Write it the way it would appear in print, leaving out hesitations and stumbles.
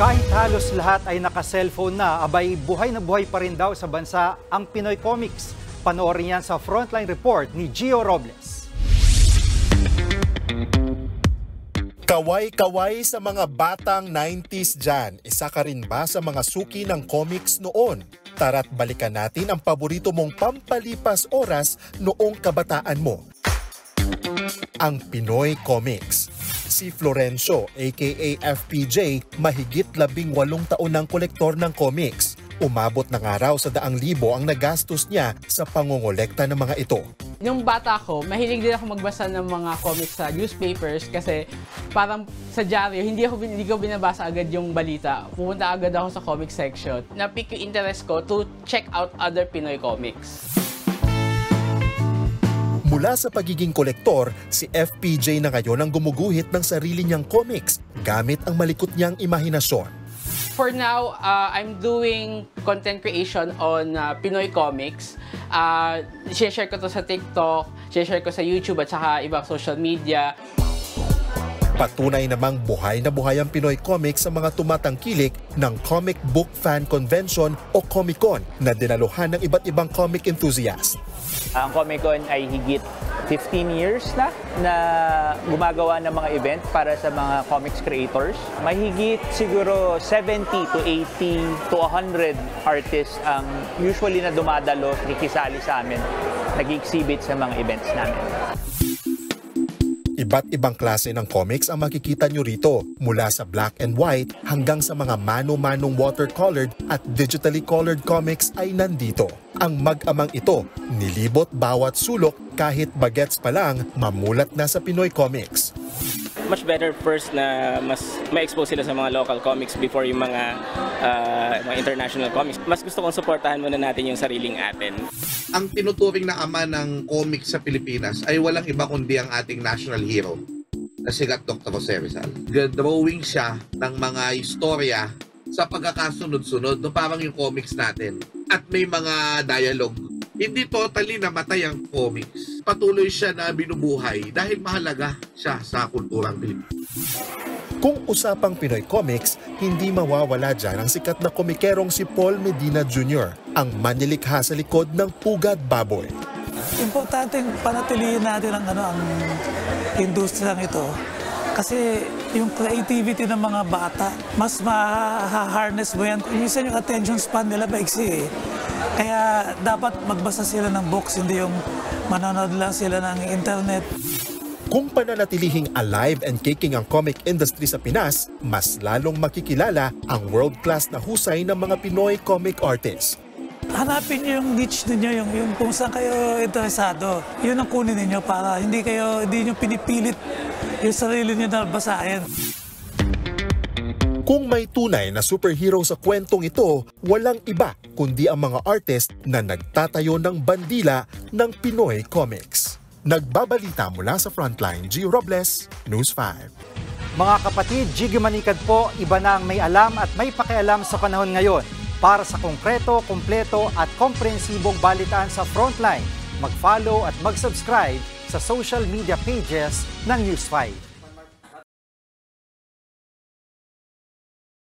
Kahit halos lahat ay naka-cellphone na, abay buhay na buhay pa rin daw sa bansa ang Pinoy Comics. Panoorin yan sa Frontline Report ni Gio Robles. Kaway-kaway sa mga batang 90s dyan. Isa ka rin ba sa mga suki ng comics noon? Tara't balikan natin ang paborito mong pampalipas oras noong kabataan mo. Ang Pinoy Comics. Si Florencio, aka FPJ, mahigit 18 taon ng kolektor ng comics. Umabot na nga raw sa 100,000 ang nagastos niya sa pangongolekta ng mga ito. Yung bata ko, mahilig din ako magbasa ng mga comics sa newspapers kasi parang sa dyaryo, hindi ko binabasa agad yung balita. Pumunta agad ako sa comic section. Na-pick yung interest ko to check out other Pinoy comics. Mula sa pagiging kolektor, si FPJ na ngayon ang gumuguhit ng sarili niyang comics gamit ang malikot niyang imahinasyon. For now, I'm doing content creation on Pinoy comics. Share ko to sa TikTok, share ko sa YouTube at saka ibang social media. Patunay namang buhay na buhay ang Pinoy Comics sa mga tumatangkilik ng Comic Book Fan Convention o Comic-Con na dinaluhan ng iba't ibang comic enthusiasts. Ang Comic-Con ay higit 15 years na gumagawa ng mga event para sa mga comics creators. Mahigit siguro 70 to 80 to 100 artists ang usually na dumadalo, nakikisali sa amin, nag-exhibit sa mga events namin. Iba't ibang klase ng comics ang makikita nyo rito, mula sa black and white hanggang sa mga mano-manong watercolored at digitally colored comics ay nandito. Ang mag-amang ito, nilibot bawat sulok kahit bagets pa lang, mamulat na sa Pinoy Comics. Much better first na mas ma-expose sila sa mga local comics before yung mga international comics. Mas gusto kong suportahan muna natin yung sariling atin. Ang tinuturing na ama ng comics sa Pilipinas ay walang iba kundi ang ating national hero na si Dr. Jose Rizal. Drawing siya ng mga istorya sa pagkakasunod-sunod, no, parang yung comics natin. At may mga dialogue. Hindi totally namatay ang comics. Patuloy siya na binubuhay dahil mahalaga siya sa kulturang Pilipino. Kung usapang Pinoy Comics, hindi mawawala dyan ang sikat na komikerong si Paul Medina Jr., ang manilikha sa likod ng Pugad Baboy. Importante panatilihin natin ang industriyang ito. Kasi yung creativity ng mga bata, mas ma-harness mo yan. Minsan yung attention span nila maiksi eh. Kaya dapat magbasa sila ng books, hindi yung manonood lang sila ng internet. Kung pananatilihing alive and kicking ang comic industry sa Pinas, mas lalong makikilala ang world-class na husay ng mga Pinoy comic artists. Hanapin niyo yung niche ninyo, yung kung saan kayo interesado. Yun ang kunin ninyo para hindi niyo pinipilit yung sarili niyo na basahin. Kung may tunay na superhero sa kwentong ito, walang iba kundi ang mga artist na nagtatayo ng bandila ng Pinoy Comics. Nagbabalita mula sa Frontline, Gio Robles, News 5. Mga kapatid, Jiggy Manikad po, iba na ang may alam at may pakialam sa panahon ngayon. Para sa konkreto, kumpleto at komprehensibong balitaan sa Frontline, mag-follow at mag-subscribe sa social media pages ng News 5.